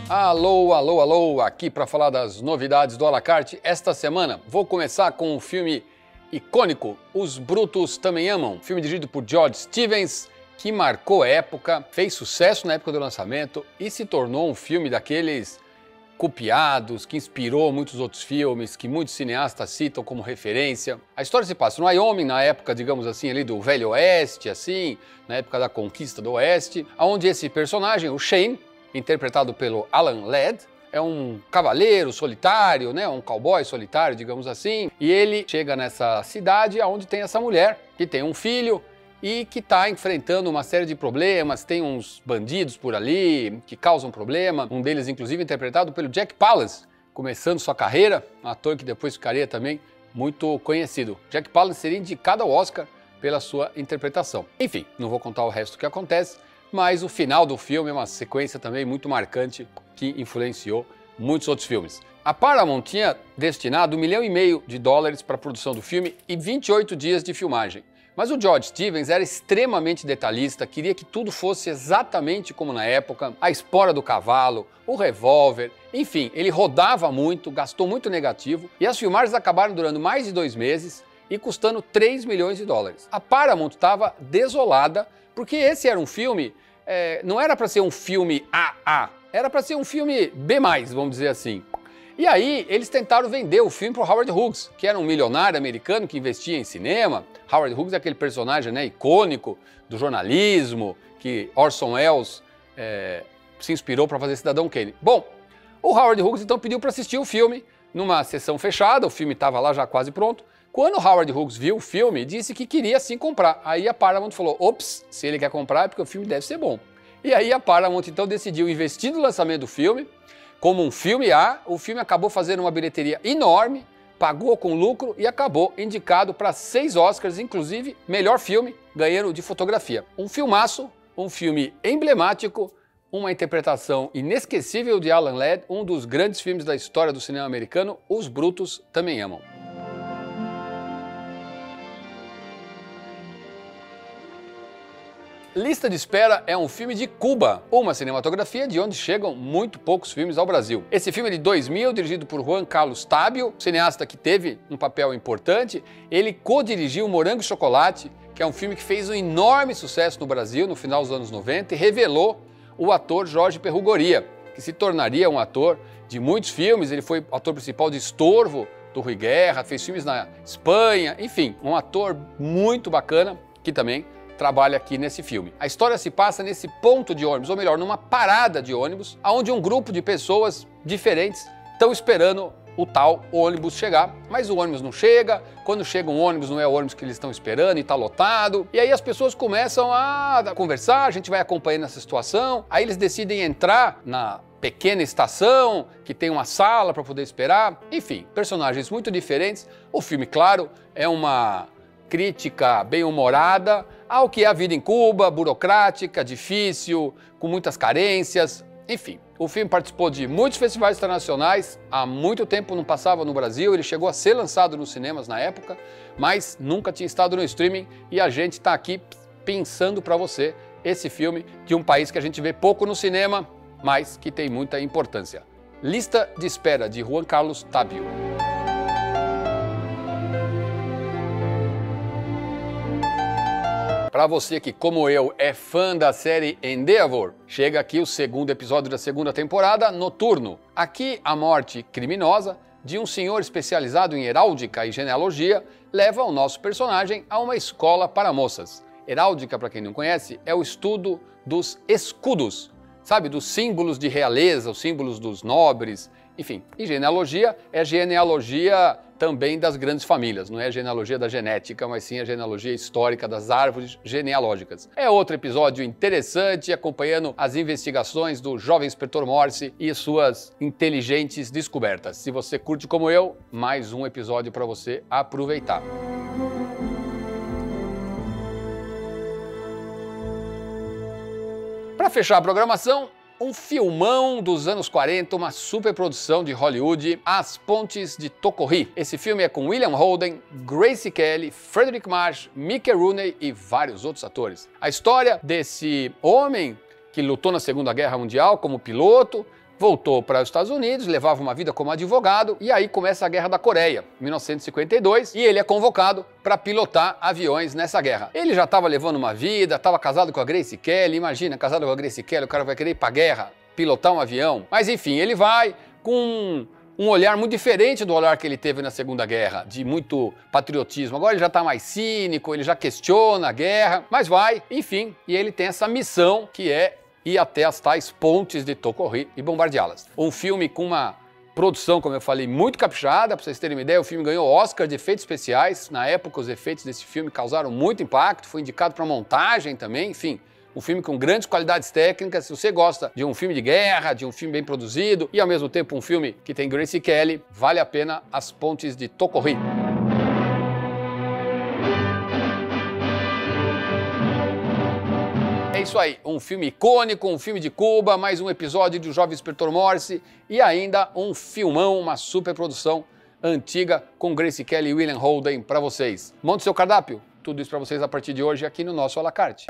Alô, alô, alô, aqui para falar das novidades do à la carte. Esta semana vou começar com um filme icônico, Os Brutos Também Amam, filme dirigido por George Stevens, que marcou a época, fez sucesso na época do lançamento e se tornou um filme daqueles copiados, que inspirou muitos outros filmes, que muitos cineastas citam como referência. A história se passa no Wyoming, na época, digamos assim, ali do Velho Oeste, assim, na época da conquista do Oeste, onde esse personagem, o Shane, interpretado pelo Alan Ladd, é um cavaleiro solitário, né, um cowboy solitário, digamos assim, e ele chega nessa cidade onde tem essa mulher, que tem um filho, e que está enfrentando uma série de problemas, tem uns bandidos por ali que causam problema, um deles inclusive interpretado pelo Jack Palance, começando sua carreira, um ator que depois ficaria também muito conhecido. Jack Palance seria indicado ao Oscar pela sua interpretação. Enfim, não vou contar o resto do que acontece, mas o final do filme é uma sequência também muito marcante que influenciou muitos outros filmes. A Paramount tinha destinado $1,5 milhão para a produção do filme e 28 dias de filmagem. Mas o George Stevens era extremamente detalhista, queria que tudo fosse exatamente como na época, a espora do cavalo, o revólver, enfim, ele rodava muito, gastou muito negativo e as filmagens acabaram durando mais de 2 meses e custando $3 milhões. A Paramount estava desolada porque esse era um filme, não era para ser um filme AA, era para ser um filme B+, vamos dizer assim. E aí, eles tentaram vender o filme para o Howard Hughes, que era um milionário americano que investia em cinema. Howard Hughes é aquele personagem, né, icônico do jornalismo, que Orson Welles se inspirou para fazer Cidadão Kane. Bom, o Howard Hughes então pediu para assistir o filme numa sessão fechada, o filme estava lá já quase pronto. Quando o Howard Hughes viu o filme, disse que queria sim comprar. Aí a Paramount falou, ops, se ele quer comprar é porque o filme deve ser bom. E aí a Paramount então decidiu investir no lançamento do filme, como um filme A, o filme acabou fazendo uma bilheteria enorme, pagou com lucro e acabou indicado para 6 Oscars, inclusive melhor filme, ganhando de fotografia. Um filmaço, um filme emblemático, uma interpretação inesquecível de Alan Ladd, um dos grandes filmes da história do cinema americano, Os Brutos Também Amam. Lista de Espera é um filme de Cuba, uma cinematografia de onde chegam muito poucos filmes ao Brasil. Esse filme é de 2000, dirigido por Juan Carlos Tabio, cineasta que teve um papel importante. Ele co-dirigiu Morango e Chocolate, que é um filme que fez um enorme sucesso no Brasil no final dos anos 90 e revelou o ator Jorge Perrugoria, que se tornaria um ator de muitos filmes. Ele foi ator principal de Estorvo, do Rui Guerra, fez filmes na Espanha, enfim, um ator muito bacana que também trabalha aqui nesse filme. A história se passa nesse ponto de ônibus, ou melhor, numa parada de ônibus, onde um grupo de pessoas diferentes estão esperando o tal ônibus chegar, mas o ônibus não chega. Quando chega um ônibus, não é o ônibus que eles estão esperando e está lotado. E aí as pessoas começam a conversar, a gente vai acompanhando essa situação, aí eles decidem entrar na pequena estação, que tem uma sala para poder esperar. Enfim, personagens muito diferentes. O filme, claro, é uma crítica bem-humorada ao que é a vida em Cuba, burocrática, difícil, com muitas carências, enfim. O filme participou de muitos festivais internacionais, há muito tempo não passava no Brasil, ele chegou a ser lançado nos cinemas na época, mas nunca tinha estado no streaming e a gente está aqui pensando para você esse filme de um país que a gente vê pouco no cinema, mas que tem muita importância. Lista de Espera, de Juan Carlos Tabio. Para você que, como eu, é fã da série Endeavor, chega aqui o segundo episódio da segunda temporada, Noturno. Aqui, a morte criminosa de um senhor especializado em heráldica e genealogia leva o nosso personagem a uma escola para moças. Heráldica, para quem não conhece, é o estudo dos escudos, sabe, dos símbolos de realeza, os símbolos dos nobres, enfim. E genealogia é genealogia também das grandes famílias, não é a genealogia da genética, mas sim a genealogia histórica das árvores genealógicas. É outro episódio interessante, acompanhando as investigações do jovem inspetor Morse e suas inteligentes descobertas. Se você curte como eu, mais um episódio para você aproveitar. Para fechar a programação, um filmão dos anos 40, uma superprodução de Hollywood, As Pontes de Tocorri. Esse filme é com William Holden, Grace Kelly, Frederick March, Mickey Rooney e vários outros atores. A história desse homem que lutou na Segunda Guerra Mundial como piloto, voltou para os Estados Unidos, levava uma vida como advogado, e aí começa a Guerra da Coreia, 1952, e ele é convocado para pilotar aviões nessa guerra. Ele já estava levando uma vida, estava casado com a Grace Kelly, imagina, casado com a Grace Kelly, o cara vai querer ir para a guerra, pilotar um avião. Mas enfim, ele vai com um olhar muito diferente do olhar que ele teve na Segunda Guerra, de muito patriotismo. Agora ele já está mais cínico, ele já questiona a guerra, mas vai, enfim, e ele tem essa missão que é ir até as tais pontes de Tocorri e bombardeá-las. Um filme com uma produção, como eu falei, muito caprichada. Para vocês terem uma ideia, o filme ganhou Oscar de efeitos especiais. Na época, os efeitos desse filme causaram muito impacto, foi indicado para montagem também, enfim. Um filme com grandes qualidades técnicas. Se você gosta de um filme de guerra, de um filme bem produzido e ao mesmo tempo um filme que tem Grace Kelly, vale a pena As Pontes de Tocorri. É isso aí, um filme icônico, um filme de Cuba, mais um episódio de O Jovem Inspetor Morse e ainda um filmão, uma superprodução antiga com Grace Kelly e William Holden para vocês. Monte seu cardápio, tudo isso para vocês a partir de hoje aqui no nosso à la carte.